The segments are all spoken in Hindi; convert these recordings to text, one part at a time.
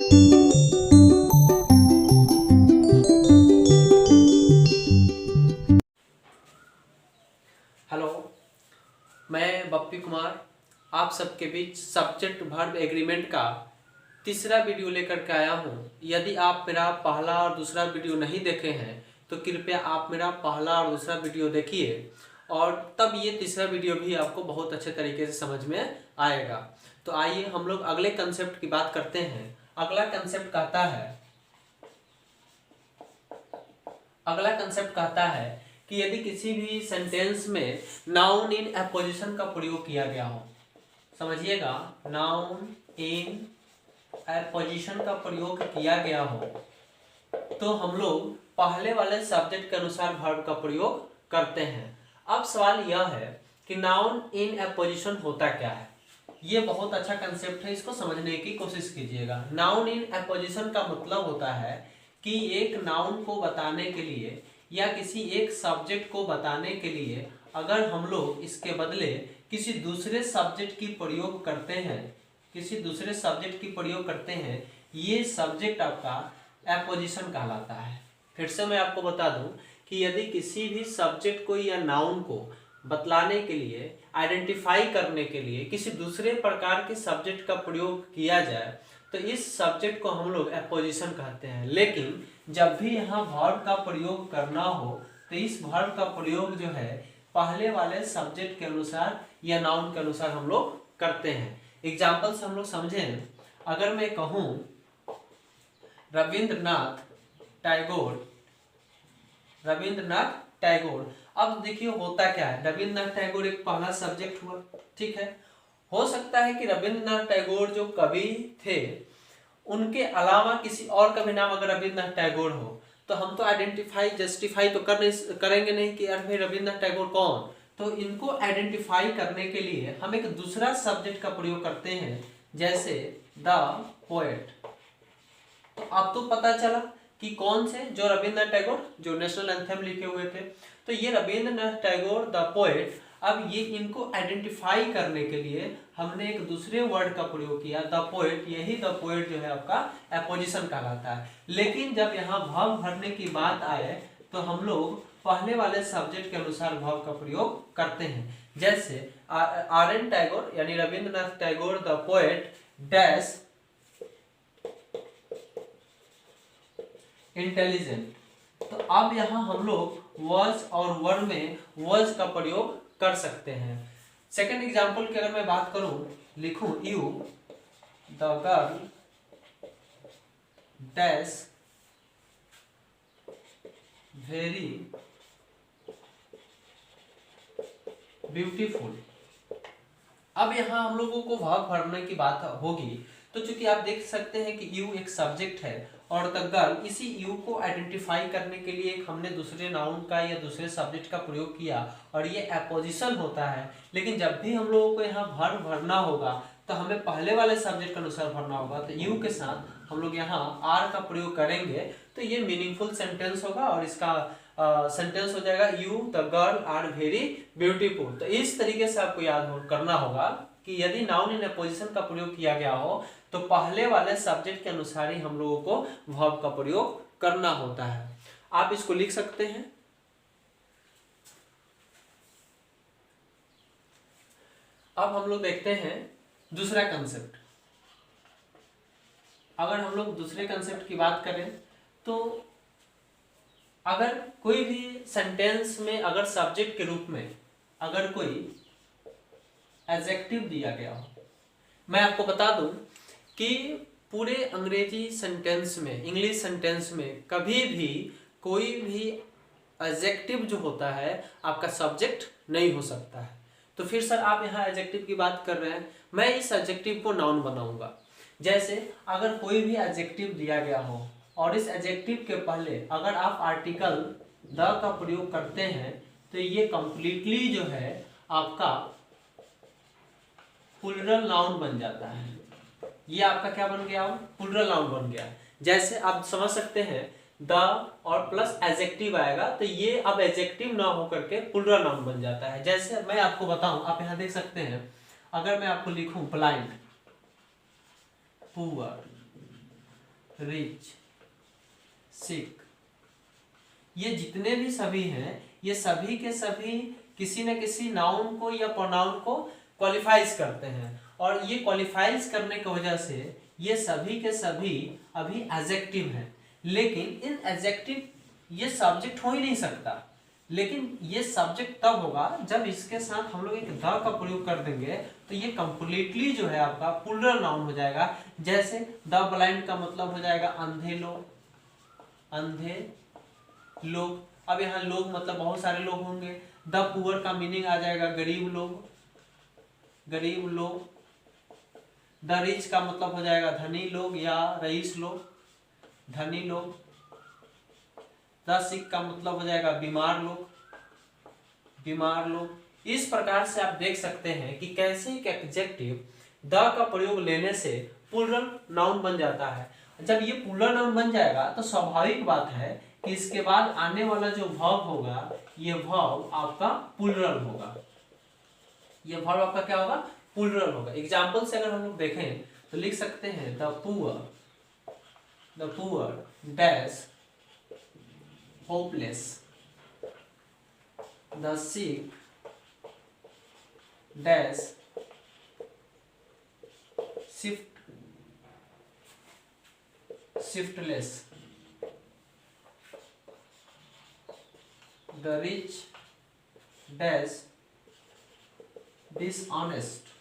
हेलो, मैं बप्पी कुमार आप सबके बीच सब्जेक्ट वर्ब एग्रीमेंट का तीसरा वीडियो लेकर के आया हूं। यदि आप मेरा पहला और दूसरा वीडियो नहीं देखे हैं तो कृपया आप मेरा पहला और दूसरा वीडियो देखिए और तब ये तीसरा वीडियो भी आपको बहुत अच्छे तरीके से समझ में आएगा। तो आइए हम लोग अगले कंसेप्ट की बात करते हैं। अगला कंसेप्ट कहता है कि यदि किसी भी सेंटेंस में नाउन इन एपोजिशन का प्रयोग किया गया हो, समझिएगा, नाउन इन एपोजिशन का प्रयोग किया गया हो तो हम लोग पहले वाले सब्जेक्ट के अनुसार वर्ब का प्रयोग करते हैं। अब सवाल यह है कि नाउन इन एपोजिशन होता क्या है। ये बहुत अच्छा कंसेप्ट है, इसको समझने की कोशिश कीजिएगा। नाउन इन एपोजिशन का मतलब होता है कि एक नाउन को बताने के लिए या किसी एक सब्जेक्ट को बताने के लिए अगर हम लोग इसके बदले किसी दूसरे सब्जेक्ट की प्रयोग करते हैं, ये सब्जेक्ट आपका एपोजिशन कहलाता है। फिर से मैं आपको बता दूं कि यदि किसी भी सब्जेक्ट को या नाउन को बतलाने के लिए, आइडेंटिफाई करने के लिए किसी दूसरे प्रकार के सब्जेक्ट का प्रयोग किया जाए तो इस सब्जेक्ट को हम लोग एपोजिशन कहते हैं। लेकिन जब भी यहाँ वर्ब का प्रयोग करना हो तो इस वर्ब का प्रयोग जो है पहले वाले सब्जेक्ट के अनुसार या नाउन के अनुसार हम लोग करते हैं। एग्जाम्पल से हम लोग समझें, अगर मैं कहूँ रविंद्रनाथ टैगोर, अब देखिए होता क्या है। रविंद्रनाथ टैगोर एक पहला सब्जेक्ट हुआ, ठीक है। हो सकता है कि रविंद्रनाथ टैगोर जो कवि थे उनके अलावा किसी और का भी नाम अगर रविंद्रनाथ टैगोर हो तो हम तो जस्टिफाई तो करेंगे नहीं कि यार भाई रविंद्रनाथ टैगोर कौन। तो इनको आइडेंटिफाई करने के लिए हम एक दूसरा सब्जेक्ट का प्रयोग करते हैं, जैसे द पोएट। तो अब तो पता चला कि कौन से, जो रविंद्रनाथ टैगोर जो नेशनल एंथम लिखे हुए थे। तो ये रविंद्रनाथ टैगोर द पोएट, अब ये इनको आइडेंटिफाई करने के लिए हमने एक दूसरे वर्ड का प्रयोग किया, द पोएट। यही द पोएट जो है आपका एपोजिशन कहलाता है। लेकिन जब यहाँ वर्ब भरने की बात आए तो हम लोग पहले वाले सब्जेक्ट के अनुसार वर्ब का प्रयोग करते हैं। जैसे आर.एन. टैगोर यानी Rabindranath Tagore the poet dash intelligent. तो अब यहाँ हम लोग वर्ड्स और वर्ड में वर्ड्स का प्रयोग कर सकते हैं। सेकेंड एग्जाम्पल की अगर मैं बात करूं, लिखूं you the girl dash very beautiful. अब यहाँ हम लोगों को वर्ब भरने की बात होगी तो चूंकि आप देख सकते हैं कि यू एक सब्जेक्ट है और द गर्ल, इसी यू को आइडेंटिफाई करने के लिए एक हमने दूसरे नाउन का या दूसरे सब्जेक्ट का प्रयोग किया और ये एपोजिशन होता है। लेकिन जब भी हम लोगों को यहाँ वर्ब भरना होगा तो हमें पहले वाले सब्जेक्ट के अनुसार भरना होगा। तो यू के साथ हम लोग यहाँ आर का प्रयोग करेंगे तो ये मीनिंगफुल सेंटेंस होगा और इसका सेंटेंस हो जाएगा you the girl are very beautiful. तो इस तरीके से आपको याद करना होगा कि यदि नाउन इन एपोजिशन का प्रयोग किया गया हो तो पहले वाले सब्जेक्ट के अनुसार ही हम लोगों को वर्ब का प्रयोग करना होता है। आप इसको लिख सकते हैं। अब हम लोग देखते हैं दूसरा कंसेप्ट। अगर हम लोग दूसरे कंसेप्ट की बात करें तो अगर कोई भी सेंटेंस में अगर सब्जेक्ट के रूप में अगर कोई एडजेक्टिव दिया गया हो, मैं आपको बता दूं कि पूरे अंग्रेजी सेंटेंस में, इंग्लिश सेंटेंस में कभी भी कोई भी एडजेक्टिव जो होता है आपका सब्जेक्ट नहीं हो सकता है। तो फिर सर आप यहाँ एडजेक्टिव की बात कर रहे हैं, मैं इस एडजेक्टिव को नाउन बनाऊंगा। जैसे अगर कोई भी एडजेक्टिव दिया गया हो और इस एडजेक्टिव के पहले अगर आप आर्टिकल द का प्रयोग करते हैं तो ये कंप्लीटली जो है आपका प्लूरल नाउन बन जाता है। ये आपका क्या बन गया, प्लूरल नाउन बन गया। जैसे आप समझ सकते हैं द और प्लस एडजेक्टिव आएगा तो ये अब एडजेक्टिव ना होकर के प्लूरल नाउन बन जाता है। जैसे मैं आपको बताऊं, आप यहाँ देख सकते हैं, अगर मैं आपको लिखूं ब्लाइंड, पुअर, रिच, सिक, ये जितने भी सभी हैं ये सभी के सभी किसी न किसी नाउन को या प्रोनाउन को क्वालिफाइज करते हैं, और ये क्वालिफाइज करने की वजह से ये सभी के सभी अभी एडजेक्टिव हैं। लेकिन इन एडजेक्टिव ये सब्जेक्ट हो ही नहीं सकता, लेकिन ये सब्जेक्ट तब होगा जब इसके साथ हम लोग एक द का प्रयोग कर देंगे, तो ये कंप्लीटली जो है आपका प्लूरल नाउन हो जाएगा। जैसे द ब्लाइंड का मतलब हो जाएगा अंधे लोग, अंधे लोग। अब यहाँ लोग मतलब बहुत सारे लोग होंगे। द पुअर का मीनिंग आ जाएगा गरीब लोग, गरीब लोग। द रिच का मतलब हो जाएगा धनी लोग या रईस लोग, धनी लोग। द सिक का मतलब हो जाएगा बीमार लोग, बीमार लोग। इस प्रकार से आप देख सकते हैं कि कैसे एक एडजेक्टिव द का प्रयोग लेने से प्लूरल नाउन बन जाता है। जब ये प्लूरल नाउन बन जाएगा तो स्वाभाविक बात है कि इसके बाद आने वाला जो वर्ब होगा ये वर्ब आपका प्लूरल होगा, ये वर्ब आपका क्या होगा, प्लूरल होगा। एग्जांपल से अगर हम लोग देखें तो लिख सकते हैं the poor dash hopeless, the sick dash shiftless, the rich dash dishonest।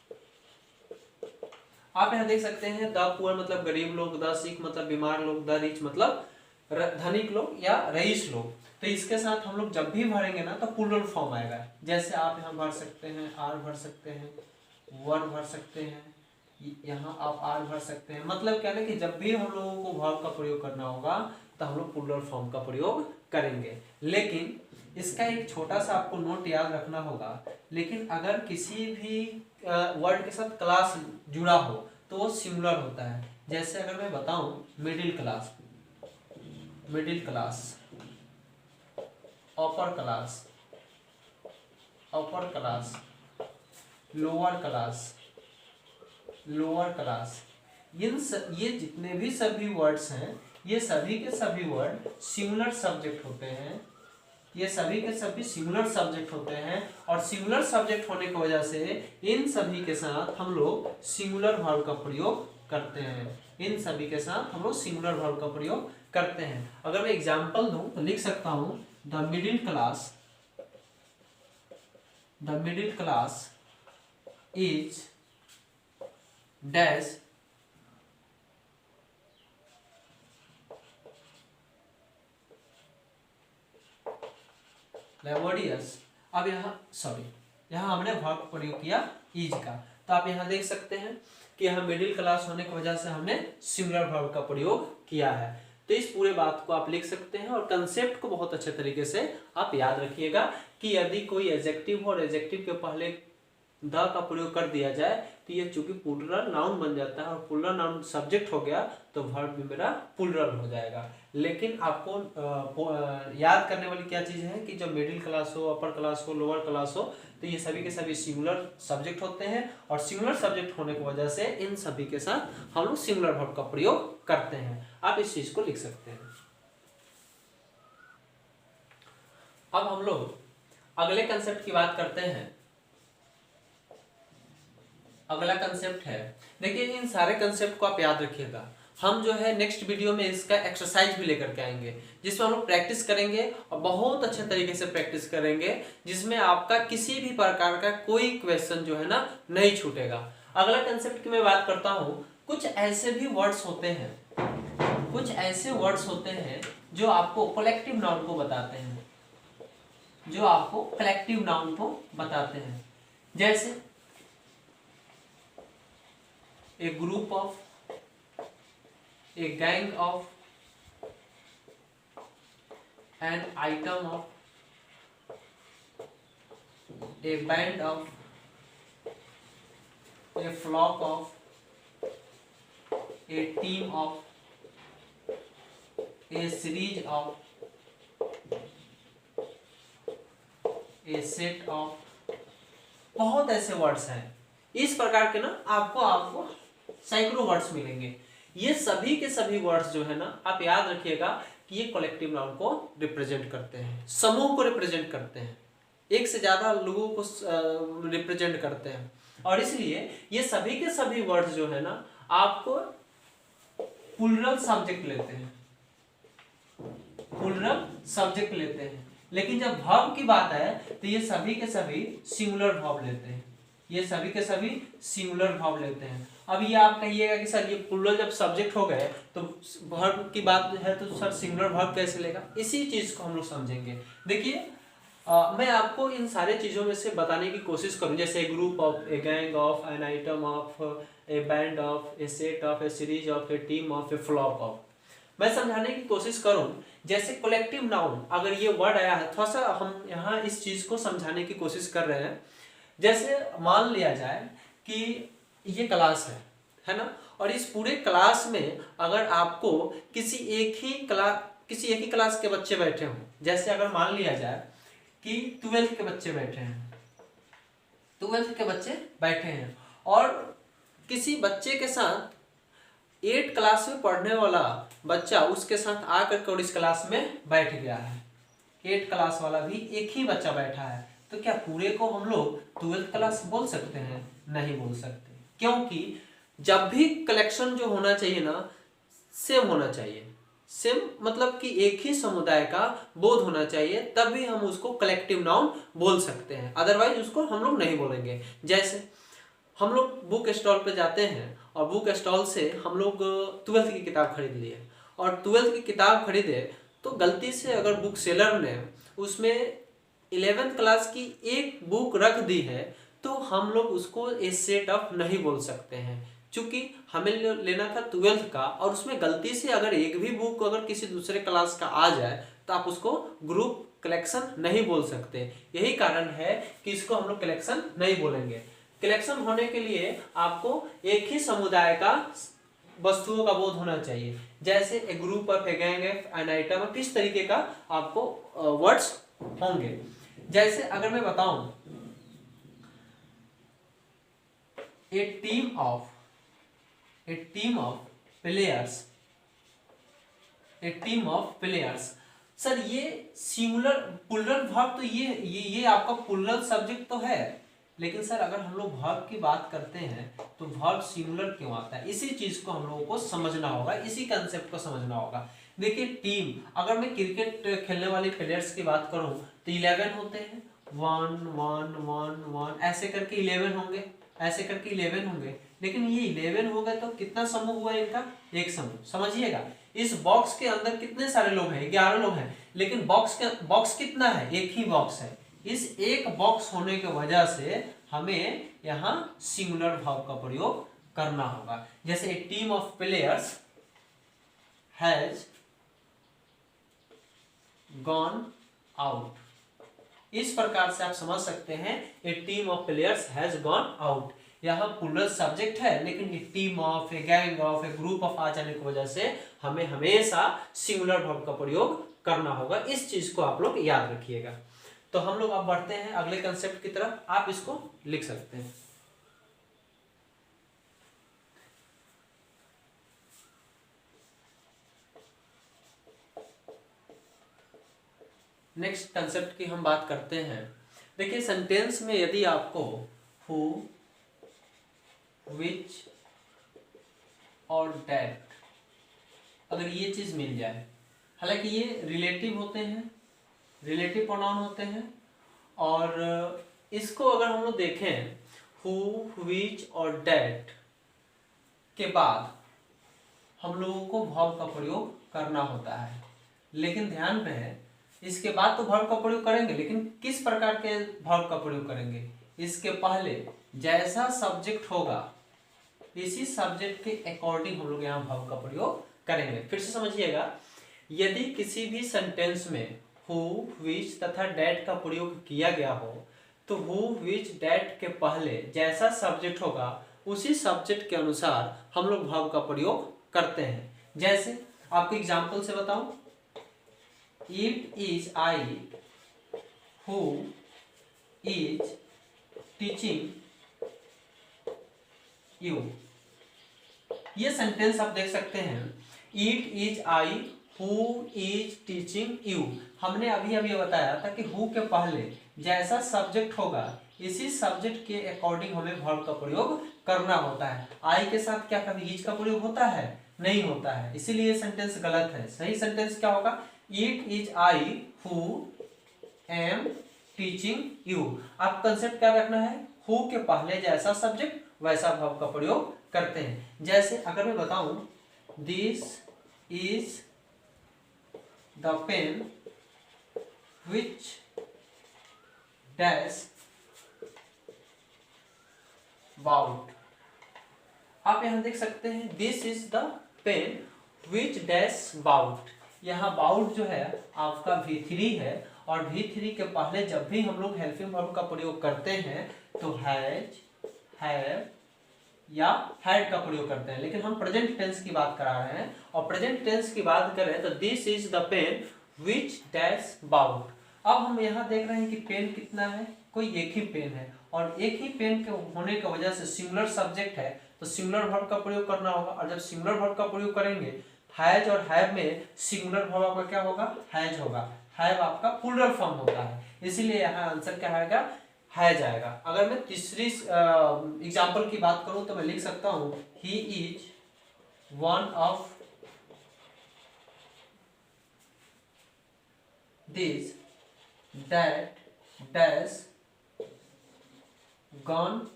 आप यहाँ देख सकते हैं द पुअर मतलब गरीब लोग, द सिक मतलब बीमार लोग, द रिच मतलब धनिक लोग या रईस लोग। तो इसके साथ हम लोग जब भी भरेंगे ना तो प्लूरल फॉर्म आएगा। जैसे आप यहाँ भर सकते हैं आर भर सकते हैं, वन भर सकते हैं, यहाँ आप आर भर सकते हैं। मतलब क्या है कि जब भी हम लोगों को वर्ब का प्रयोग करना होगा तो हम लोग प्लूरल फॉर्म का प्रयोग करेंगे। लेकिन इसका एक छोटा सा आपको नोट याद रखना होगा, लेकिन अगर किसी भी वर्ड के साथ क्लास जुड़ा हो तो वो सिंगुलर होता है। जैसे अगर मैं बताऊं middle class, middle class, upper class, upper class, lower class, lower class, ये जितने भी सभी वर्ड्स हैं ये सभी के सभी वर्ड सिंगुलर सब्जेक्ट होते हैं, ये सभी के सभी सिंगुलर सब्जेक्ट होते हैं। और सिंगुलर सब्जेक्ट होने की वजह से इन सभी के साथ हम लोग सिंगुलर वर्ब का प्रयोग करते हैं, इन सभी के साथ हम लोग सिंगुलर वर्ब का प्रयोग करते हैं। अगर मैं एग्जांपल दूं तो लिख सकता हूं the middle class, the middle class is dash laborious. अब यहाँ हमने वर्ब प्रयोग किया इज का, तो आप यहाँ देख सकते हैं कि यहाँ मिडिल क्लास होने की वजह से हमने सिंगुलर वर्ब का प्रयोग किया है। तो इस पूरे बात को आप लिख सकते हैं और कंसेप्ट को बहुत अच्छे तरीके से आप याद रखिएगा कि यदि कोई एडजेक्टिव हो और एडजेक्टिव के पहले द का प्रयोग कर दिया जाए तो ये चूंकि प्लूरल नाउन बन जाता है और प्लूरल नाउन सब्जेक्ट हो गया तो वर्ब भी मेरा प्लूरल हो जाएगा। लेकिन आपको याद करने वाली क्या चीज़ है कि जब मिडिल क्लास हो, अपर क्लास हो, लोअर क्लास हो तो ये सभी के सभी सिंगुलर सब्जेक्ट होते हैं और सिंगुलर सब्जेक्ट होने की वजह से इन सभी के साथ हम लोग सिंगुलर वर्ब का प्रयोग करते हैं। आप इस चीज़ को लिख सकते हैं। अब हम लोग अगले कंसेप्ट की बात करते हैं। अगला कंसेप्ट है, देखिए इन सारे कंसेप्ट को आप याद रखिएगा। हम जो है नेक्स्ट वीडियो में इसका एक्सरसाइज भी लेकर के आएंगे जिसमें हम लोग प्रैक्टिस करेंगे और बहुत अच्छे तरीके से प्रैक्टिस करेंगे, जिसमें आपका किसी भी प्रकार का कोई क्वेश्चन जो है ना नहीं छूटेगा। अगला कंसेप्ट की मैं बात करता हूँ, कुछ ऐसे भी वर्ड्स होते हैं, कुछ ऐसे वर्ड्स होते हैं जो आपको कलेक्टिव नाउन को बताते हैं, जो आपको कलेक्टिव नाउन को बताते हैं। जैसे a group of, a gang of, an item of, a band of, a flock of, a team of, a series of, a set of, बहुत ऐसे वर्ड्स हैं। इस प्रकार के ना आपको सैकड़ों वर्ड्स मिलेंगे। ये सभी के सभी वर्ड्स जो है ना, आप याद रखिएगा कि ये कलेक्टिव नाउन को रिप्रेजेंट करते हैं, समूह को रिप्रेजेंट करते हैं, एक से ज्यादा लोगों को रिप्रेजेंट करते हैं। और इसलिए ये सभी के सभी वर्ड्स जो है ना आपको प्लूरल सब्जेक्ट लेते हैं, प्लूरल सब्जेक्ट लेते हैं। लेकिन जब वर्ब की बात है तो ये सभी के सभी सिंगुलर वर्ब लेते हैं, ये सभी के सभी सिंगुलर वर्ब लेते हैं। अब ये आप कहिएगा कि सर ये प्लूरल जब सब्जेक्ट हो गए तो वर्ब की बात है तो सर सिंगुलर वर्ब कैसे लेगा, इसी चीज को हम लोग समझेंगे। देखिए मैं आपको इन सारे चीज़ों में से बताने की कोशिश करूँ, जैसे a group of, a gang of, an item of, a band of, a set of, a series of, a team of, a flock of. मैं समझाने की कोशिश करूँ जैसे कलेक्टिव नाउन, अगर ये वर्ड आया है, थोड़ा सा हम यहाँ इस चीज़ को समझाने की कोशिश कर रहे हैं। जैसे मान लिया जाए कि ये क्लास है ना, और इस पूरे क्लास में अगर आपको किसी एक ही क्लास के बच्चे बैठे हों, जैसे अगर मान लिया जाए कि 12th के बच्चे बैठे हैं, 12th के बच्चे बैठे हैं और किसी बच्चे के साथ 8 क्लास में पढ़ने वाला बच्चा उसके साथ आकर के और इस क्लास में बैठ गया है, 8 क्लास वाला भी एक ही बच्चा बैठा है, तो क्या पूरे को हम लोग 12th क्लास बोल सकते हैं? नहीं बोल सकते, क्योंकि जब भी कलेक्शन जो होना चाहिए ना सेम होना चाहिए, सेम मतलब कि एक ही समुदाय का बोध होना चाहिए, तभी हम उसको कलेक्टिव नाउन बोल सकते हैं, अदरवाइज उसको हम लोग नहीं बोलेंगे। जैसे हम लोग बुक स्टॉल पे जाते हैं और बुक स्टॉल से हम लोग 12th की किताब खरीद लिए और 12th की किताब खरीदे तो गलती से अगर बुक सेलर ने उसमें 11th क्लास की एक बुक रख दी है तो हम लोग उसको ए सेट ऑफ नहीं बोल सकते हैं, चूंकि हमें लेना था 12th का और उसमें गलती से अगर एक भी बुक अगर किसी दूसरे क्लास का आ जाए तो आप उसको ग्रुप कलेक्शन नहीं बोल सकते। यही कारण है कि इसको हम लोग कलेक्शन नहीं बोलेंगे। कलेक्शन होने के लिए आपको एक ही समुदाय का वस्तुओं का बोध होना चाहिए, जैसे a group of, a gang of, an item of, किस तरीके का आपको वर्ड्स होंगे। जैसे अगर मैं बताऊं a team of players, a team of players, sir ये सिंगुलर प्लूरल वर्ब, तो ये आपका प्लूरल सब्जेक्ट तो है, लेकिन सर अगर हम लोग वर्ब की बात करते हैं तो वर्ब सिंगुलर क्यों आता है, इसी चीज को हम लोगों को समझना होगा, इसी कंसेप्ट को समझना होगा। देखिए टीम, अगर मैं क्रिकेट खेलने वाले प्लेयर्स की बात करूं तो 11 होते हैं, 1 1 1 1 ऐसे करके 11 होंगे, ऐसे करके 11 होंगे, लेकिन ये 11 हो गए तो कितना समूह हुआ इनका? एक समूह। समझिएगा इस बॉक्स के अंदर कितने सारे लोग हैं? 11 लोग हैं, लेकिन बॉक्स कितना है? एक ही बॉक्स है। इस एक बॉक्स होने की वजह से हमें यहाँ सिंगुलर वर्ब का प्रयोग करना होगा। जैसे a team of players has gone out, इस प्रकार से आप समझ सकते हैं a team of players has gone out. यहाँ प्लूरल सब्जेक्ट है, लेकिन a team of, a gang of, a group of आ जाने की वजह से हमें हमेशा सिंगुलर वर्ब का प्रयोग करना होगा। इस चीज को आप लोग याद रखिएगा। तो हम लोग अब बढ़ते हैं अगले कंसेप्ट की तरफ, आप इसको लिख सकते हैं। नेक्स्ट कंसेप्ट की हम बात करते हैं। देखिए सेंटेंस में यदि आपको हु, विच और दैट अगर ये चीज मिल जाए, हालांकि ये रिलेटिव होते हैं, रिलेटिव प्रोनाउन होते हैं, और इसको अगर हम लोग देखें हु, विच और दैट के बाद हम लोगों को वर्ब का प्रयोग करना होता है। लेकिन ध्यान रहे इसके बाद तो वर्ब का प्रयोग करेंगे, लेकिन किस प्रकार के वर्ब का प्रयोग करेंगे? इसके पहले जैसा सब्जेक्ट होगा इसी सब्जेक्ट के अकॉर्डिंग हम लोग यहाँ वर्ब का प्रयोग करेंगे। फिर से समझिएगा, यदि किसी भी सेंटेंस में हु, विच तथा डेट का प्रयोग किया गया हो तो हु, विच, डेट के पहले जैसा सब्जेक्ट होगा उसी सब्जेक्ट के अनुसार हम लोग वर्ब का प्रयोग करते हैं। जैसे आपको एग्जाम्पल से बताऊं, it is I who is teaching you, ये सेंटेंस आप देख सकते हैं, it is I who is teaching you. हमने अभी अभी बताया था कि हु के पहले जैसा सब्जेक्ट होगा इसी सब्जेक्ट के अकॉर्डिंग हमें वर्ब का प्रयोग करना होता है। आई के साथ क्या कभी इज का प्रयोग होता है? नहीं होता है, इसीलिए सेंटेंस गलत है। सही सेंटेंस क्या होगा? It is I who am teaching you. आप कंसेप्ट क्या रखना है? हु के पहले जैसा सब्जेक्ट वैसा वर्ब का प्रयोग करते हैं। जैसे अगर मैं बताऊं this is the pen which dash bout. आप यहां देख सकते हैं this is the pen which dash bout. यहाँ बाउट जो है आपका V3 है और V3 के पहले जब भी हम लोग हेल्पिंग वर्ब का प्रयोग करते हैं तो हैज, हैव या हैड का प्रयोग करते हैं, लेकिन हम प्रेजेंट टेंस की बात करा रहे हैं और प्रेजेंट टेंस की बात करें तो this is the pen which dash bout. अब हम यहाँ देख रहे हैं कि पेन कितना है, कोई एक ही पेन है और एक ही पेन के होने की वजह से सिंगुलर सब्जेक्ट है तो सिंगुलर वर्ब का प्रयोग करना होगा। और जब सिंगुलर वर्ब का प्रयोग करेंगे हैज और हैव में सिंगुलर वर्ब आपका क्या होगा? हैज होगा। हैव आपका प्लूरल फॉर्म होता है, इसीलिए यहाँ आंसर क्या आएगा? हैज आएगा। अगर मैं तीसरी एग्जांपल की बात करूं तो मैं लिख सकता हूं he is one of this that dash gone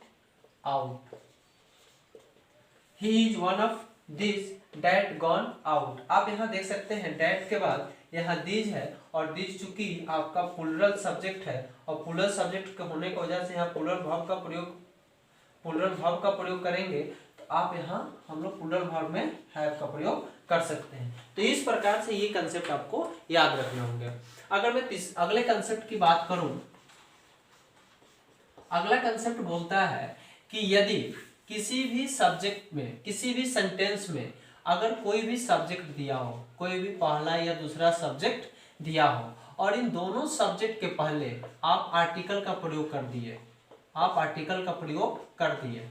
out. He is one of this that gone out. आप यहाँ देख सकते हैं डैट के बाद यहाँ दिस है और दिस चूंकि आपका प्लूरल सब्जेक्ट है और प्लूरल सब्जेक्ट के होने की वजह से यहाँ प्लूरल वर्ब का प्रयोग करेंगे तो आप यहाँ हम लोग प्लूरल वर्ब में हैव का प्रयोग कर सकते हैं। तो इस प्रकार से ये कंसेप्ट आपको याद रखने होंगे। अगर मैं अगले कंसेप्ट की बात करूं, अगला कंसेप्ट बोलता है कि यदि किसी भी सब्जेक्ट में, किसी भी सेंटेंस में अगर कोई भी सब्जेक्ट दिया हो, कोई भी पहला या दूसरा सब्जेक्ट दिया हो और इन दोनों सब्जेक्ट के पहले आप आर्टिकल का प्रयोग कर दिए, आप आर्टिकल का प्रयोग कर दिए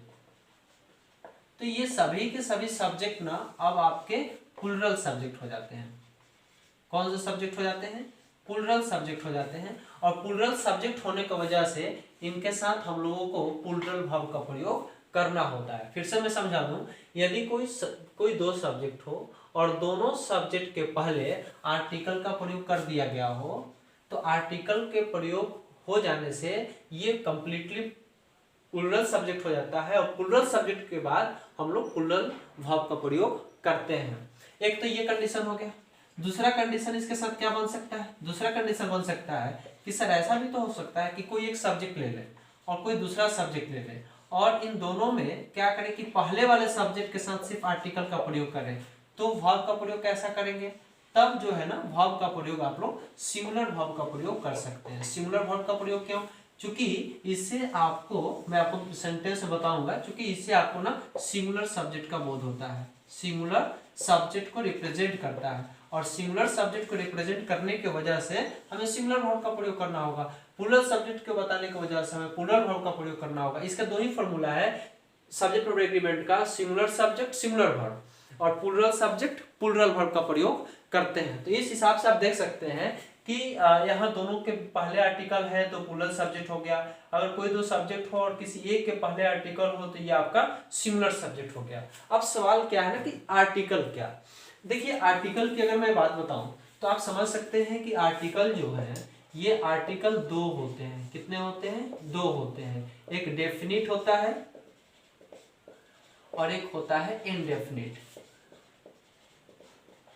तो ये सभी के सभी सब्जेक्ट ना अब आपके प्लूरल सब्जेक्ट हो जाते हैं। कौन से सब्जेक्ट हो जाते हैं? प्लूरल सब्जेक्ट हो जाते हैं और प्लूरल सब्जेक्ट होने की वजह से इनके साथ हम लोगों को प्लूरल वर्ब का प्रयोग करना होता है। फिर से मैं समझा दूं, यदि कोई दो सब्जेक्ट हो और दोनों सब्जेक्ट के पहले आर्टिकल का प्रयोग कर दिया गया हो तो आर्टिकल के प्रयोग हो जाने से ये कंप्लीटली प्लूरल सब्जेक्ट हो जाता है और प्लूरल सब्जेक्ट के बाद हम लोग प्लूरल वर्ब का प्रयोग करते हैं। एक तो ये कंडीशन हो गया। दूसरा कंडीशन इसके साथ क्या बन सकता है? दूसरा कंडीशन बन सकता है कि सर ऐसा भी तो हो सकता है कि कोई एक सब्जेक्ट ले ले और कोई दूसरा सब्जेक्ट ले ले और इन दोनों में क्या करें कि पहले वाले सब्जेक्ट के साथ सिर्फ आर्टिकल का प्रयोग करें। तो वर्ब का प्रयोग कैसा करेंगे? तब जो है ना वर्ब का प्रयोग आप लोग सिंगुलर वर्ब का प्रयोग कर सकते हैं। सिंगुलर वर्ब का प्रयोग क्यों? क्योंकि इससे आपको, मैं आपको सेंटेंस बताऊंगा, क्योंकि इससे आपको ना सिंगुलर सब्जेक्ट का बोध होता है, सिंगुलर सब्जेक्ट को रिप्रेजेंट करता है और सिंगुलर सब्जेक्ट को रिप्रेजेंट करने की वजह से हमें सिंगुलर वर्ब का प्रयोग करना होगा। प्लूरल सब्जेक्ट को बताने की वजह से हमें प्लूरल वर्ब का प्रयोग करना होगा। इसका दो ही फॉर्मूला है सब्जेक्ट वर्ब एग्रीमेंट का, सिंगुलर सब्जेक्ट सिंगुलर वर्ब और प्लूरल सब्जेक्ट प्लूरल वर्ब का प्रयोग करते हैं। तो इस हिसाब से आप देख सकते हैं कि यहाँ दोनों के पहले आर्टिकल है तो प्लूरल सब्जेक्ट हो गया। अगर कोई दो सब्जेक्ट हो और किसी एक के पहले आर्टिकल हो तो ये आपका सिंगुलर सब्जेक्ट हो गया। अब सवाल क्या है ना कि आर्टिकल क्या? देखिए आर्टिकल की अगर मैं बात बताऊं तो आप समझ सकते हैं कि आर्टिकल जो है ये आर्टिकल दो होते हैं। कितने होते हैं? दो होते हैं। एक डेफिनिट होता है और एक होता है इनडेफिनिट।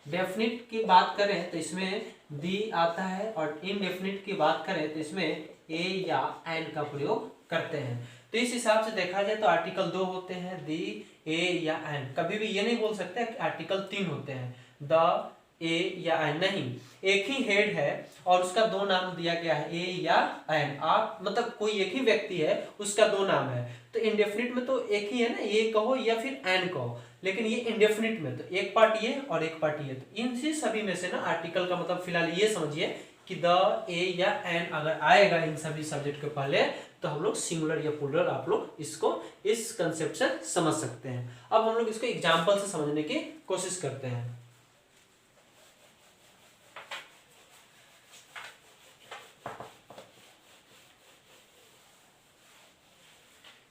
डेफिनिट की बात करें तो इसमें दी आता है और इनडेफिनिट की बात करें तो इसमें ए या एन का प्रयोग करते हैं। तो इस हिसाब से देखा जाए तो आर्टिकल दो होते हैं, दी, ए या एन। कभी भी ये नहीं बोल सकते कि आर्टिकल तीन होते हैं, द, ए या एन, नहीं। एक ही हेड है और उसका दो नाम दिया गया है, ए या एन। आप मतलब कोई एक ही व्यक्ति है उसका दो नाम है। तो इंडेफिनिट में तो एक ही है ना, ए कहो या फिर एन कहो, लेकिन ये इंडेफिनिट में तो एक पार्ट ये और एक पार्ट ये। तो इनसे सभी में से ना आर्टिकल का मतलब फिलहाल ये समझिए कि द, ए या एन अगर आएगा इन सभी सब्जेक्ट के पहले तो हम लोग सिंगुलर या प्लूरल आप लोग इसको इस कंसेप्ट से समझ सकते हैं। अब हम लोग इसको एग्जाम्पल से समझने की कोशिश करते हैं।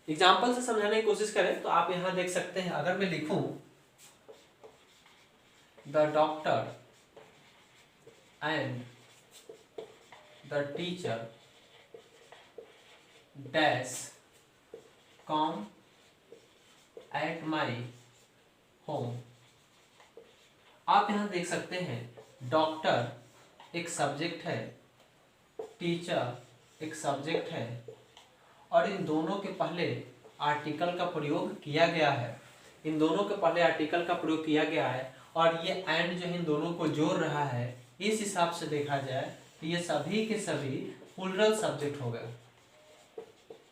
एग्जाम्पल से समझाने की कोशिश करें तो आप यहां देख सकते हैं, अगर मैं लिखूं the doctor and the teacher dash come at my home. आप यहां देख सकते हैं डॉक्टर एक सब्जेक्ट है, टीचर एक सब्जेक्ट है, और इन दोनों के पहले आर्टिकल का प्रयोग किया गया है। इन दोनों के पहले आर्टिकल का प्रयोग किया गया है और ये एंड जो इन दोनों को जोड़ रहा है। इस हिसाब से देखा जाए तो ये सभी के सभी प्लूरल सब्जेक्ट हो गए।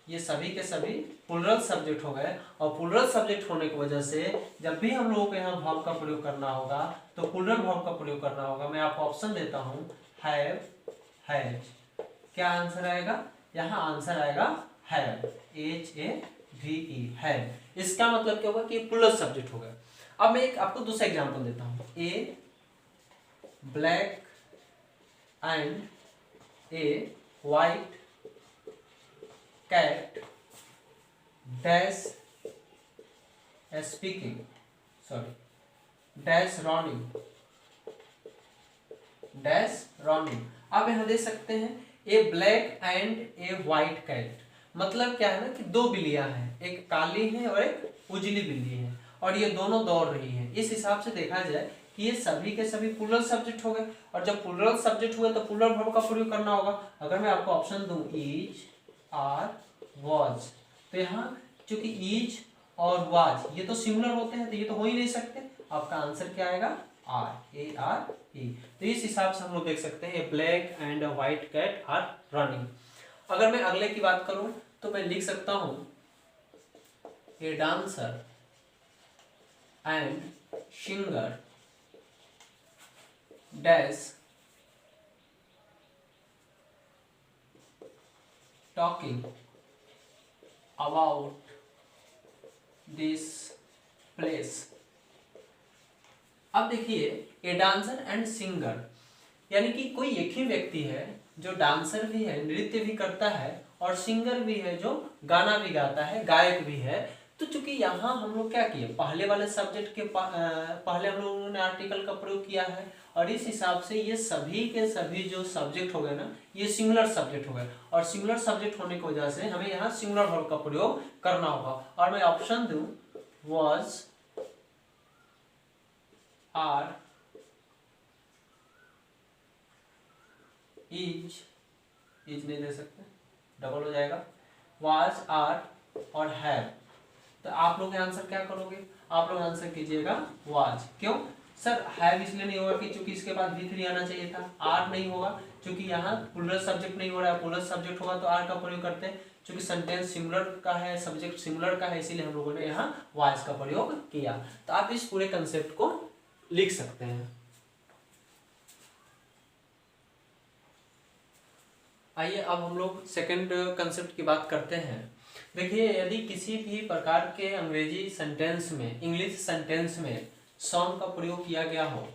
ये सभी के सभी प्लूरल सब्जेक्ट हो गए और प्लूरल सब्जेक्ट होने की वजह से जब भी हम लोगों को यहाँ वर्ब का प्रयोग करना होगा तो प्लूरल वर्ब का प्रयोग करना होगा। मैं आपको ऑप्शन देता हूँ, हैव, हैज। क्या आंसर आएगा? यहाँ आंसर आएगा हैव, HAVE, हैव। इसका मतलब क्या होगा कि प्लूरल सब्जेक्ट होगा। अब मैं एक आपको दूसरा एग्जांपल देता हूँ, a black and a white cat dash speaking dash running आप यहां देख सकते हैं a black and a white cat, मतलब क्या है ना कि दो बिल्लियां हैं, एक काली है और एक उजली बिल्ली है और ये दोनों दौड़ रही हैं। इस हिसाब से देखा जाए कि ये सभी के सभी प्लूरल सब्जेक्ट हो गए और जब प्लूरल सब्जेक्ट हुए तो प्लूरल वर्ब का प्रयोग करना होगा। अगर मैं आपको ऑप्शन दूं इज, आर, वाज, तो यहाँ चूंकि इज और वाज ये तो सिमिलर होते हैं तो ये तो हो ही नहीं सकते। आपका आंसर क्या आएगा? Are, ARE। तो इस हिसाब से हम लोग देख सकते हैं black and white cat are running. अगर मैं अगले की बात करूं तो मैं लिख सकता हूं a dancer and singer dash talking about this place. अब देखिए ए डांसर एंड सिंगर यानी कि कोई एक ही व्यक्ति है जो डांसर भी है, नृत्य भी करता है, और सिंगर भी है जो गाना भी गाता है, गायक भी है। तो चूंकि यहाँ हम लोग क्या किए, पहले वाले सब्जेक्ट के पहले हम लोगों ने आर्टिकल का प्रयोग किया है और इस हिसाब से ये सभी के सभी जो सब्जेक्ट हो गए ना ये सिंगुलर सब्जेक्ट हो गए और सिंगुलर सब्जेक्ट होने की वजह से हमें यहाँ सिंगुलर वर्ब का प्रयोग करना होगा। और मैं ऑप्शन दूं was, आर, इज नहीं दे सकते, डबल हो जाएगा, was, आर और हैव। तो आप लोग आंसर क्या करोगे? आप लोग आंसर कीजिएगा was। क्यों सर? हैव इसलिए नहीं होगा कि चूंकि इसके बाद V3 आना चाहिए था। आर नहीं होगा क्योंकि यहाँ प्लूरल सब्जेक्ट नहीं हो रहा है, प्लूरल सब्जेक्ट होगा तो आर का प्रयोग करते हैं। क्योंकि सेंटेंस सिंगुलर का है, सब्जेक्ट सिंगुलर का है, इसीलिए हम लोगों ने यहाँ was का प्रयोग किया। तो आप इस पूरे कंसेप्ट को लिख सकते हैं। आइए अब हम लोग सेकंड कंसेप्ट की बात करते हैं। देखिए यदि किसी भी प्रकार के अंग्रेजी सेंटेंस में, इंग्लिश सेंटेंस में सम का प्रयोग किया गया हो,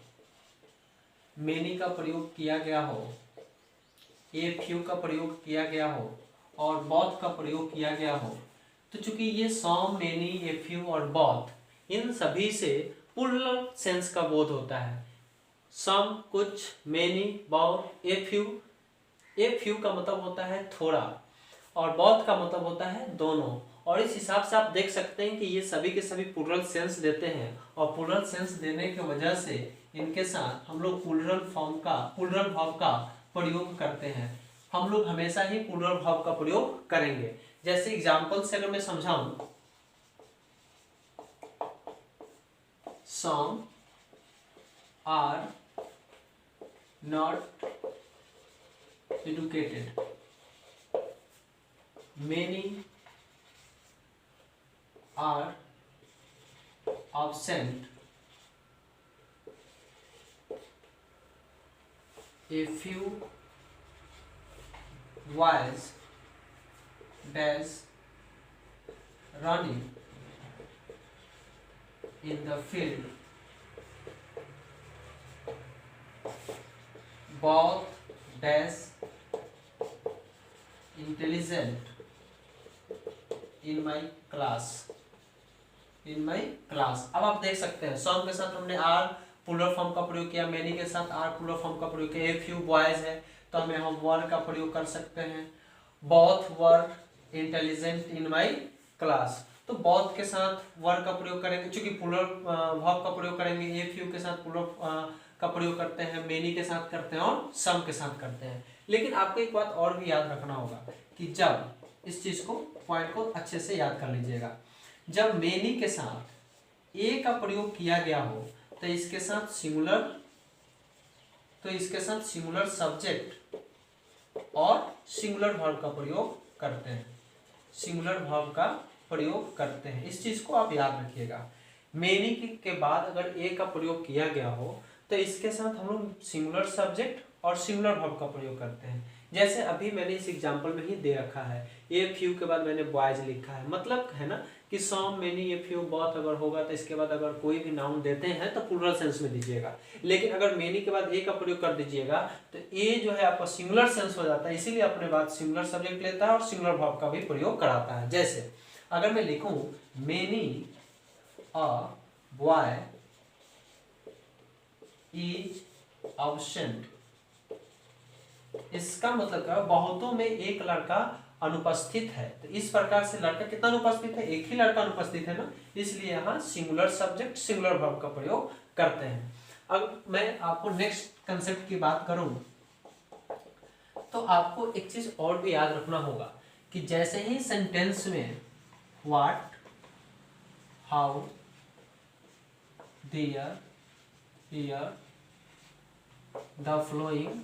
मेनी का प्रयोग किया गया हो, ए फ्यू का प्रयोग किया गया हो और बोथ का प्रयोग किया गया हो, तो चूंकि ये सम, मेनी, ए फ्यू और बोथ इन सभी से प्लूरल सेंस का बोध होता है। सम कुछ, मेनी बहुत, ए फ्यू का मतलब होता है थोड़ा और बोथ का मतलब होता है दोनों। और इस हिसाब से आप देख सकते हैं कि ये सभी के सभी प्लूरल सेंस देते हैं और प्लूरल सेंस देने की वजह से इनके साथ हम लोग प्लूरल वर्ब का प्रयोग करते हैं। हम लोग हमेशा ही प्लूरल वर्ब का प्रयोग करेंगे। जैसे एग्जांपल से अगर मैं समझाऊं, some are not educated, many are absent, a few wise dash running in the field, both dash intelligent in my class, in my class. अब आप देख सकते हैं सॉन्ग के साथ हमने आर प्लूरल फॉर्म का प्रयोग किया, मैनी के साथ आर प्लूरल फॉर्म का प्रयोग किया, ए फ्यू बॉयज है तो हम यहाँ वर का प्रयोग कर सकते हैं, both were intelligent in my class, तो बोथ के साथ वर का प्रयोग करेंगे, चूंकि प्लूरल वर्ब का प्रयोग करेंगे, ए फ्यू के साथ प्लूरल का प्रयोग करते हैं, मेनी के साथ करते हैं और सम के साथ करते हैं। लेकिन आपको एक बात और भी याद रखना होगा कि जब इस चीज को पॉइंट को अच्छे से याद कर लीजिएगा, जब मेनी के साथ ए का प्रयोग किया गया हो तो इसके साथ सिंगुलर सब्जेक्ट और सिंगुलर वर्ब का प्रयोग करते हैं, सिंगुलर वर्ब का प्रयोग करते हैं। इस चीज को आप याद रखिएगा। मेनी के बाद अगर ए का प्रयोग किया गया हो तो इसके साथ हम लोग सिंगुलर सब्जेक्ट और सिंगुलर वर्ब का प्रयोग करते हैं। जैसे अभी मैंने इस एग्जांपल में ही दे रखा है, ए फ्यू के बाद मैंने बॉयज लिखा है, मतलब है ना कि सॉम मेनी ए फ्यू बहुत अगर होगा तो इसके बाद अगर कोई भी नाउन देते हैं तो प्लूरल सेंस में दीजिएगा। लेकिन अगर मेनी के बाद ए का प्रयोग कर दीजिएगा तो ए जो है आपका सिंगुलर सेंस हो जाता है, इसीलिए अपने बाद सिंगुलर सब्जेक्ट लेता है और सिंगुलर वर्ब का भी प्रयोग कराता है। जैसे अगर मैं लिखूं many a boy is absent, इसका मतलब क्या है, बहुतों में एक लड़का अनुपस्थित है। तो इस प्रकार से लड़का कितना अनुपस्थित है, एक ही लड़का अनुपस्थित है ना, इसलिए यहाँ सिंगुलर सब्जेक्ट सिंगुलर वर्ब का प्रयोग करते हैं। अब मैं आपको नेक्स्ट कंसेप्ट की बात करूं तो आपको एक चीज और भी याद रखना होगा कि जैसे ही सेंटेंस में what, how, there, here, the flowing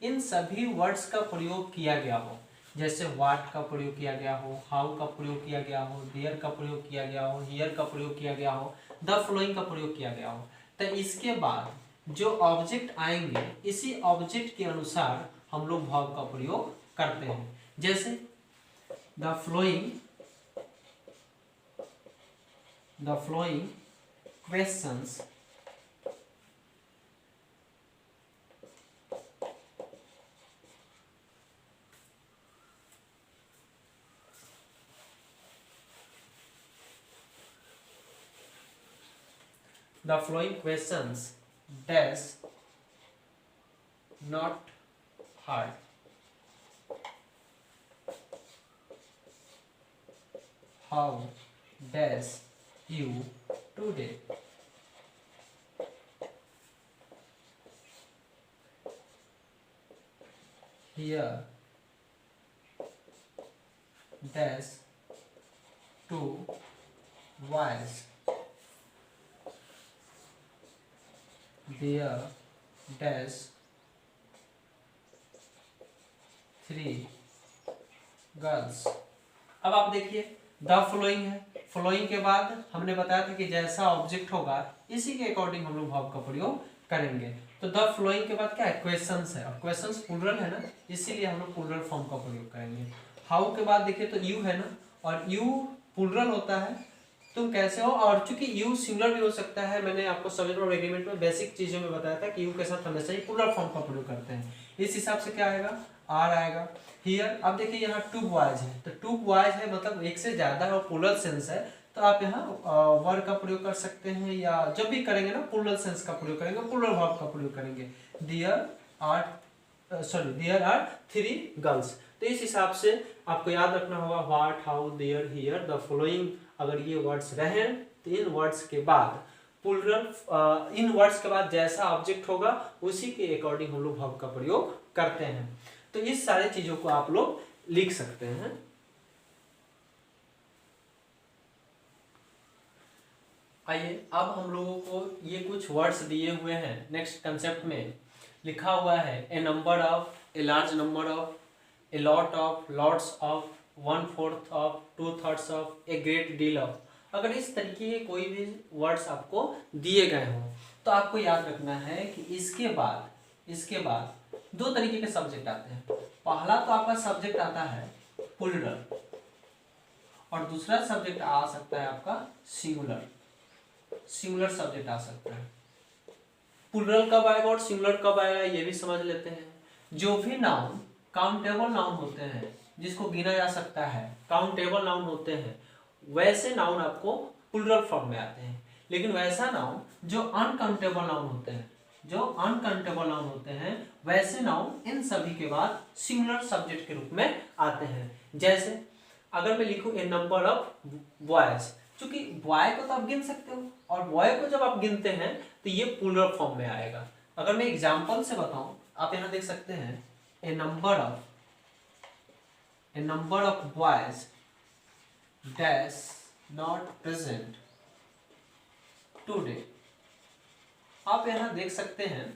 इन सभी वर्ड्स का प्रयोग किया गया हो, जैसे व्हाट का प्रयोग किया गया हो, हाउ का प्रयोग किया गया हो, देयर का प्रयोग किया गया हो, हियर का प्रयोग किया गया हो, द फ्लोइंग का प्रयोग किया गया हो, तो इसके बाद जो ऑब्जेक्ट आएंगे इसी ऑब्जेक्ट के अनुसार हम लोग वर्ब का प्रयोग करते हैं। जैसे the flowing questions dash not hard, how dash you today, here dash two boys, there dash three girls. अब आप देखिए द फ्लोइंग है, फ्लोइंग के बाद हमने बताया था कि जैसा ऑब्जेक्ट होगा इसी के अकॉर्डिंग हम लोग वर्ब का प्रयोग करेंगे। तो द फ्लोइंग के बाद क्या है, क्वेश्चंस है, और क्वेश्चंस प्लूरल है ना, इसीलिए हम लोग प्लूरल फॉर्म का प्रयोग करेंगे। हाउ के बाद देखिए तो यू है ना, और यू प्लूरल होता है, तुम कैसे हो, और चूंकि यू सिंगुलर भी हो सकता है, मैंने आपको सब्जेक्ट और एग्रीमेंट में बेसिक चीजों में बताया था कि यू के साथ हमेशा ही प्लूरल फॉर्म का प्रयोग करते हैं। इस हिसाब से क्या आएगा, आर आएगा। हियर अब देखिए यहाँ टू बॉयज है, तो टू बॉयज है मतलब एक से ज्यादा है और प्लूरल सेंस है, तो आप यहाँ वर्ब का प्रयोग कर सकते हैं, या जब भी करेंगे ना प्लूरल सेंस का प्रयोग करेंगे, प्लूरल वर्ब का प्रयोग करेंगे। There are three girls. तो इस हिसाब से आपको याद रखना होगा what, how, there, here, the following, अगर ये वर्ड्स रहें तो इन वर्ड्स के बाद प्लूरल, इन वर्ड्स के बाद जैसा ऑब्जेक्ट होगा उसी के अकॉर्डिंग हम लोग वर्ब का प्रयोग करते हैं। तो इस सारे चीजों को आप लोग लिख सकते हैं। आइए अब हम लोगों को ये कुछ वर्ड्स दिए हुए हैं, नेक्स्ट कंसेप्ट में लिखा हुआ है a number of, a large number of, a lot of, lots of, 1/4 of, 2/3 of, a great deal of. अगर इस तरीके के कोई भी वर्ड्स आपको दिए गए हों तो आपको याद रखना है कि इसके बाद दो तरीके के सब्जेक्ट आते हैं। पहला तो आपका सब्जेक्ट आता है प्लूरल और दूसरा सब्जेक्ट आ सकता है आपका सिंगुलर। सिंगुलर सब्जेक्ट आ सकता है। प्लूरल कब आएगा और सिंगुलर कब आएगा ये भी समझ लेते हैं। जो भी नाउन काउंटेबल नाउन होते हैं, जिसको गिना जा सकता है, काउंटेबल नाउन होते हैं, वैसे नाउन आपको प्लूरल फॉर्म में आते हैं। लेकिन वैसा नाउन जो अनकाउंटेबल नाउन होते हैं, जो अनकाउंटेबल नाउन होते हैं, वैसे नाउन इन सभी के बाद सिंगुलर सब्जेक्ट के रूप में आते हैं। जैसे अगर मैं लिखूं ए नंबर ऑफ बॉयज, क्योंकि बॉय को तो आप गिन सकते हो और बॉय को जब आप गिनते हैं तो ये प्लूरल फॉर्म में आएगा। अगर मैं एग्जांपल से बताऊं, आप यहां देख सकते हैं a number of boys dash not present today. आप यहां देख सकते हैं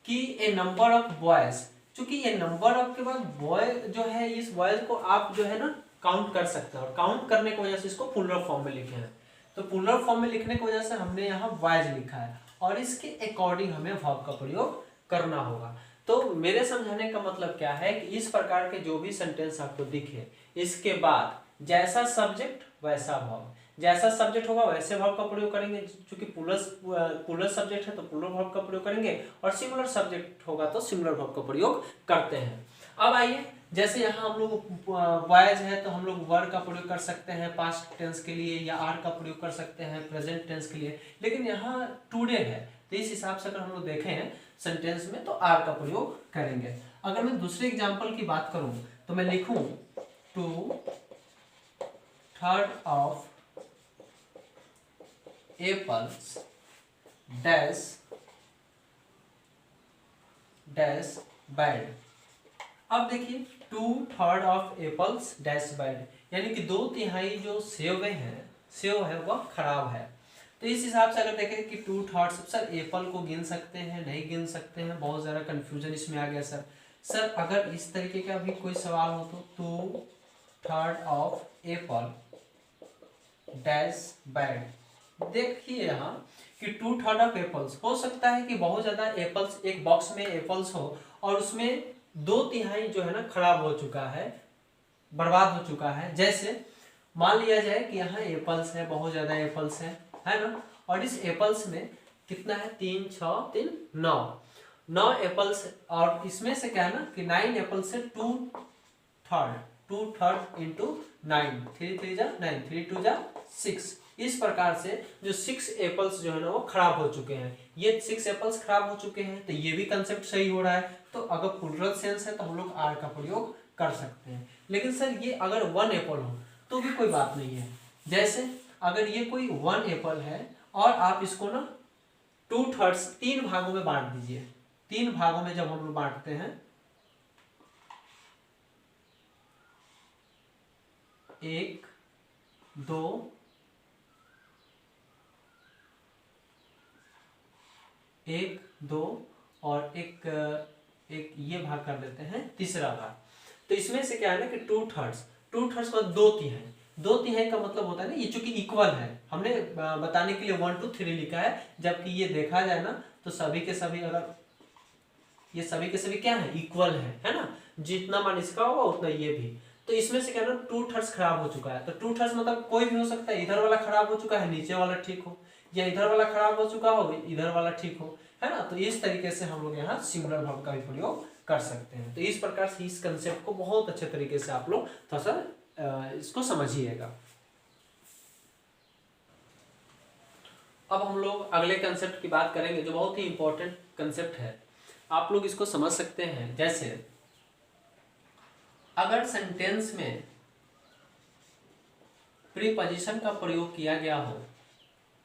कि ए नंबर ऑफ बॉयज, क्योंकि ये नंबर ऑफ के बाद बॉय जो है, इस बॉयज को आप जो है ना काउंट कर सकते हैं और काउंट करने की वजह से इसको प्लूरल फॉर्म में लिखे हैं। तो प्लूरल फॉर्म में लिखने की वजह से हमने यहाँ बॉयज लिखा है और इसके अकॉर्डिंग हमें वर्ब का प्रयोग करना होगा। तो मेरे समझाने का मतलब क्या है कि इस प्रकार के जो भी सेंटेंस आपको दिखे, इसके बाद जैसा सब्जेक्ट वैसा वर्ब, जैसा सब्जेक्ट होगा वैसे वर्ब का प्रयोग करेंगे। क्योंकि प्लूरल सब्जेक्ट है तो प्लूरल वर्ब का प्रयोग करेंगे और सिंगुलर सब्जेक्ट होगा तो सिंगुलर वर्ब का प्रयोग करते हैं। अब आइए, जैसे यहाँ हम लोग बॉयज है तो हम लोग वर का प्रयोग कर सकते हैं पास्ट टेंस के लिए, या आर का प्रयोग कर सकते हैं प्रेजेंट टेंस के लिए। लेकिन यहाँ टुडे है तो इस हिसाब से अगर हम लोग देखें सेंटेंस में तो आर का प्रयोग करेंगे। अगर मैं दूसरे एग्जांपल की बात करूं तो मैं लिखूं 2/3 ऑफ एप्पल्स डैश बैड। अब देखिए 2/3 ऑफ एप्पल्स डैश बैड, यानी कि 2/3 जो सेव है वह खराब है। तो इस हिसाब से अगर देखें कि 2/3, सर एप्पल को गिन सकते हैं नहीं गिन सकते हैं, बहुत ज़्यादा कंफ्यूजन इसमें आ गया सर अगर इस तरीके का भी कोई सवाल हो तो 2/3 ऑफ एप्पल डैश बैड। देखिए यहाँ कि 2/3 ऑफ एप्पल्स, हो सकता है कि बहुत ज़्यादा एप्पल्स, एक बॉक्स में एप्पल्स हो और उसमें 2/3 जो है ना खराब हो चुका है, बर्बाद हो चुका है। जैसे मान लिया जाए कि यहाँ एप्पल्स है, बहुत ज्यादा एप्पल्स है ना, और इस एप्पल्स में कितना है 3 6 3 9 एप्पल्स, और इसमें से क्या है ना कि 9 एप्पल्स से 2/3 इंटू 9, 3 3 जा 9, 3 2 जा 6। इस प्रकार से जो 6 एप्पल्स जो है ना वो खराब हो चुके हैं। ये 6 एप्पल्स खराब हो चुके हैं तो ये भी कंसेप्ट सही हो रहा है। तो अगर प्लूरल सेंस है तो हम लोग आर का प्रयोग कर सकते हैं। लेकिन सर ये अगर 1 एप्पल हो तो भी कोई बात नहीं है। जैसे अगर ये कोई 1 एप्पल है और आप इसको ना 2/3 3 भागों में बांट दीजिए। 3 भागों में जब हम लोग बांटते हैं, 1 2 1 2 और एक ये भाग कर लेते हैं तीसरा भाग। तो इसमें से क्या है ना कि 2/3 का 2/3 का मतलब होता है ना, ये चूंकि इक्वल है, हमने बताने के लिए 1 2 3 लिखा है, जबकि ये देखा जाए ना तो सभी के सभी, अगर ये सभी के सभी क्या है इक्वल है ना, जितना मान इसका होगा उतना ये भी। तो इसमें से क्या ना 2/3 खराब हो चुका है। तो 2/3 मतलब कोई भी हो सकता है, इधर वाला खराब हो चुका है नीचे वाला ठीक हो, या इधर वाला खराब हो चुका हो इधर वाला ठीक हो, है ना। तो इस तरीके से हम लोग यहाँ सिंगुलर वर्ब का भी प्रयोग कर सकते हैं। तो इस प्रकार से इस कंसेप्ट को बहुत अच्छे तरीके से आप लोग थोड़ा सा इसको समझिएगा। अब हम लोग अगले कंसेप्ट की बात करेंगे जो बहुत ही इंपॉर्टेंट कंसेप्ट है, आप लोग इसको समझ सकते हैं। जैसे अगर सेंटेंस में प्रीपोजिशन का प्रयोग किया गया हो,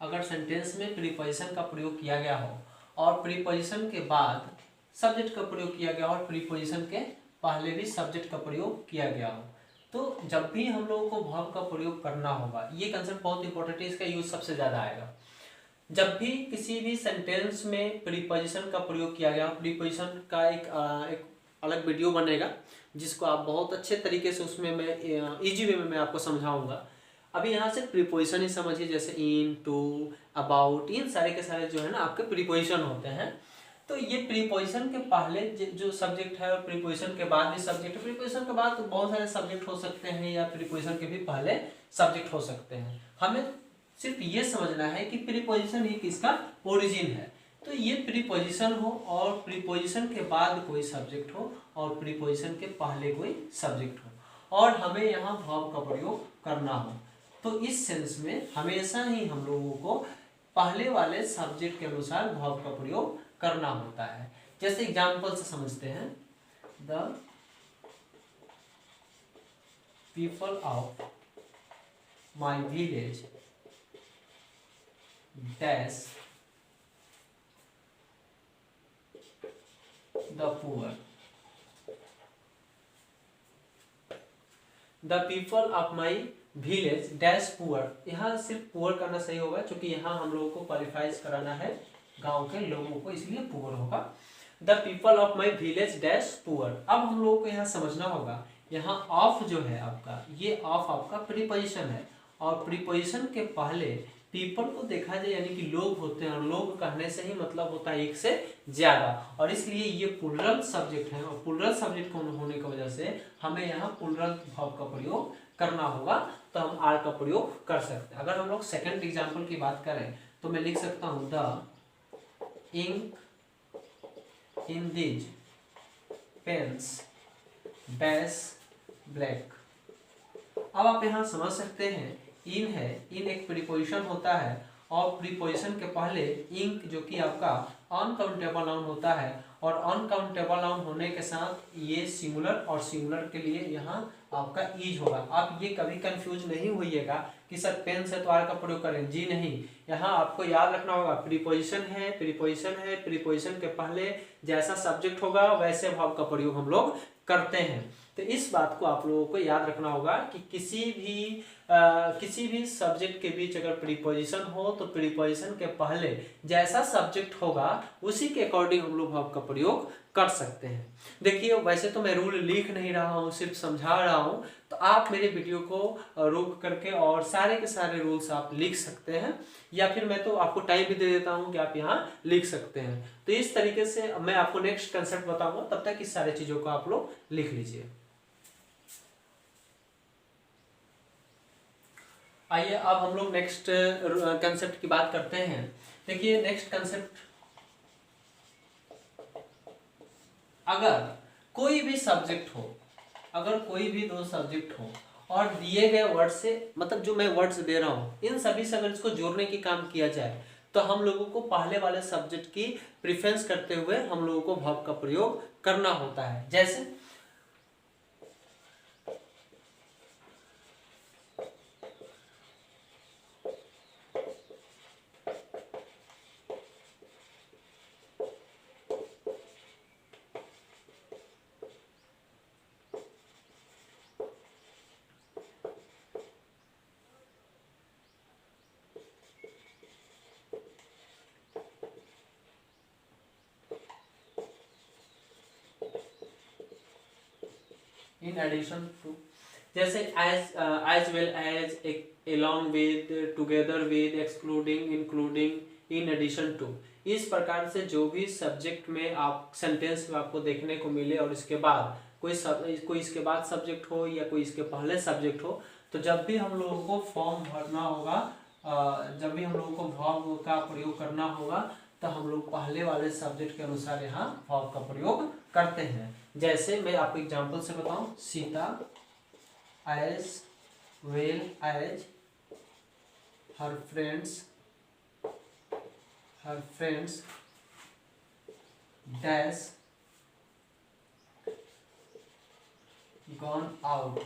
अगर सेंटेंस में प्रीपोजिशन का प्रयोग किया गया हो और प्रीपोजिशन के बाद सब्जेक्ट का प्रयोग किया गया और प्रीपोजिशन के पहले भी सब्जेक्ट का प्रयोग किया गया हो, तो जब भी हम लोगों को वर्ब का प्रयोग करना होगा, ये कंसेप्ट बहुत इंपॉर्टेंट है, इसका यूज सबसे ज़्यादा आएगा। जब भी किसी भी सेंटेंस में प्रीपोजिशन का प्रयोग किया गया, प्रीपोजिशन का एक अलग वीडियो बनेगा जिसको आप बहुत अच्छे तरीके से उसमें मैं इजी वे में मैं आपको समझाऊंगा। अभी यहाँ से प्रीपोजिशन ही समझिए, जैसे इन, टू, अबाउट, इन सारे के सारे जो है ना आपके प्रीपोजिशन होते हैं। तो ये प्रीपोजिशन के पहले जो सब्जेक्ट है और प्रीपोजिशन के बाद भी सब्जेक्ट है। प्रीपोजिशन के बाद तो बहुत सारे सब्जेक्ट हो सकते हैं या प्रीपोजिशन के भी पहले सब्जेक्ट हो सकते हैं। हमें सिर्फ ये समझना है कि प्रीपोजिशन ही किसका ओरिजिन है। तो ये प्रीपोजिशन हो और प्रीपोजिशन के बाद कोई सब्जेक्ट हो और प्रीपोजिशन के पहले कोई सब्जेक्ट हो और हमें यहाँ वर्ब का प्रयोग करना हो, तो इस सेंस में हमेशा ही हम लोगों को पहले वाले सब्जेक्ट के अनुसार वर्ब का प्रयोग करना होता है। जैसे एग्जाम्पल से समझते हैं, the people of my village dash the poor. The people of my village dash poor. यहाँ सिर्फ पुअर करना सही होगा क्योंकि यहाँ हम लोगों को क्वालिफाइज कराना है गांव के लोगों को, इसलिए पुअर होगा। The people of my village dash poor. अब हम लोगों को यहाँ समझना होगा, यहाँ ऑफ जो है आपका, ये ऑफ आपका प्रीपोजिशन है और प्रीपोजिशन के पहले पीपल को देखा जाए यानी कि लोग होते हैं और लोग कहने से ही मतलब होता है एक से ज्यादा, और इसलिए ये प्लूरल सब्जेक्ट है और प्लूरल सब्जेक्ट होने की वजह से हमें यहाँ प्लूरल वर्ब का प्रयोग करना होगा, तो हम आर का प्रयोग कर सकते हैं। अगर हम लोग सेकंड एग्जांपल की बात करें तो मैं लिख सकता हूँ the ink in these pens dash black. अब आप यहाँ समझ सकते हैं इन है, इन एक प्रीपोजिशन होता है और प्रीपोजिशन के पहले इंक जो कि आपका अनकाउंटेबल नाउन होता है और अनकाउंटेबल नाउन होने के साथ ये सिंगुलर और सिंगुलर के लिए यहाँ आपका ईज होगा। आप ये कभी कंफ्यूज नहीं होइएगा कि सर पेन से तो आर का प्रयोग करें, जी नहीं, यहाँ आपको याद रखना होगा प्रीपोजिशन है, प्रीपोजिशन है, प्रीपोजिशन के पहले जैसा सब्जेक्ट होगा वैसे वर्ब का प्रयोग हम लोग करते हैं। तो इस बात को आप लोगों को याद रखना होगा कि किसी भी सब्जेक्ट के बीच अगर प्रीपोजिशन हो तो प्रीपोजिशन के पहले जैसा सब्जेक्ट होगा उसी के अकॉर्डिंग हम लोग वर्ब का प्रयोग कर सकते हैं। देखिए वैसे तो मैं रूल लिख नहीं रहा हूँ, सिर्फ समझा रहा हूँ, तो आप मेरे वीडियो को रोक करके और सारे के सारे रूल्स आप लिख सकते हैं या फिर मैं तो आपको टाइम भी दे देता हूँ कि आप यहाँ लिख सकते हैं। तो इस तरीके से मैं आपको नेक्स्ट कंसेप्ट बताऊंगा, तब तक इस सारे चीजों को आप लोग लिख लीजिए। आइए अब हम लोग नेक्स्ट कंसेप्ट की बात करते हैं। देखिए नेक्स्ट कंसेप्ट, अगर कोई भी सब्जेक्ट हो, अगर कोई भी दो सब्जेक्ट हो और दिए गए वर्ड से, मतलब जो मैं वर्ड्स दे रहा हूँ इन सभी से अगर इसको जोड़ने की काम किया जाए तो हम लोगों को पहले वाले सब्जेक्ट की प्रेफरेंस करते हुए हम लोगों को वर्ब का प्रयोग करना होता है। जैसे इन एडिशन टू, जैसे as well as, along with, together with, excluding, including, in addition to, इस प्रकार से जो भी सब्जेक्ट में आप सेंटेंस में आपको देखने को मिले और इसके बाद कोई इसके बाद सब्जेक्ट हो या कोई इसके पहले सब्जेक्ट हो, तो जब भी हम लोगों को फॉर्म भरना होगा, जब भी हम लोगों को वर्ब का प्रयोग करना होगा तो हम लोग पहले वाले सब्जेक्ट के अनुसार यहाँ वर्ब का प्रयोग करते हैं। जैसे मैं आपको एग्जांपल से बताऊं, Sita as well as her friends dash gone out.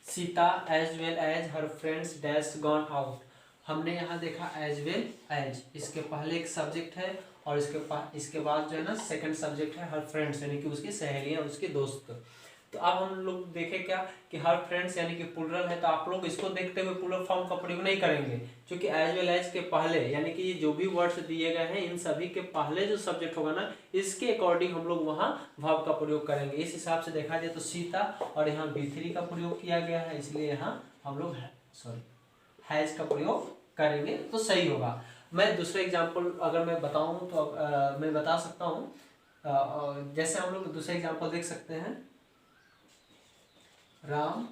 Sita as well as her friends dash gone out. हमने यहाँ देखा एज वेल एज, इसके पहले एक सब्जेक्ट है और इसके बाद जो है ना सेकंड सब्जेक्ट है हर फ्रेंड्स यानी कि उसकी सहेलियां, उसके दोस्त। तो अब हम लोग देखें क्या कि हर फ्रेंड्स यानी कि प्लूरल है, तो आप लोग इसको देखते हुए प्लूरल फॉर्म का प्रयोग नहीं करेंगे क्योंकि एज वेल एज के पहले यानी कि जो भी वर्ड्स दिए गए हैं इन सभी के पहले जो सब्जेक्ट होगा ना इसके अकॉर्डिंग हम लोग वहाँ वर्ब का प्रयोग करेंगे। इस हिसाब से देखा जाए तो सीता और यहाँ B3 का प्रयोग किया गया है, इसलिए यहाँ हम लोग हैज का प्रयोग करेंगे तो सही होगा। मैं दूसरा एग्जांपल अगर मैं बताऊं तो मैं बता सकता हूं, जैसे हम लोग दूसरा एग्जांपल देख सकते हैं, Ram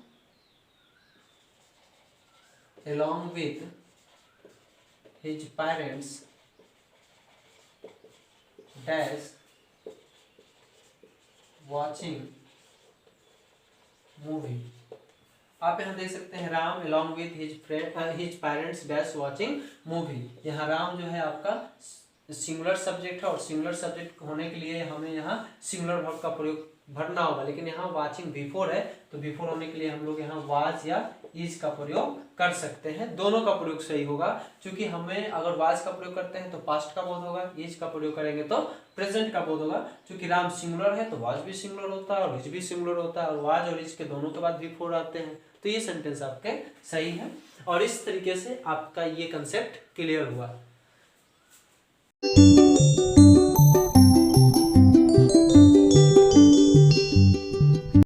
along with his parents dash watching movie। आप यहाँ देख सकते हैं Ram along with his parents dash watching movie। यहाँ राम जो है आपका सिंगुलर सब्जेक्ट है और सिंगुलर सब्जेक्ट होने के लिए हमें यहाँ सिंगुलर वर्ब का प्रयोग भरना होगा, लेकिन यहाँ वाचिंग बिफोर है तो बिफोर होने के लिए हम लोग यहाँ वाज या इज का प्रयोग कर सकते हैं। दोनों का प्रयोग सही होगा, क्योंकि हमें अगर वाज का प्रयोग करते हैं तो पास्ट का बोध होगा, इज का प्रयोग करेंगे तो प्रेजेंट का बोध होगा। क्योंकि राम सिंगुलर है तो वाज भी सिंगुलर होता है और इज भी सिंगुलर होता है, और वाज और इज के दोनों के बाद बिफोर आते हैं, तो ये सेंटेंस आपके सही है। और इस तरीके से आपका ये कंसेप्ट क्लियर हुआ।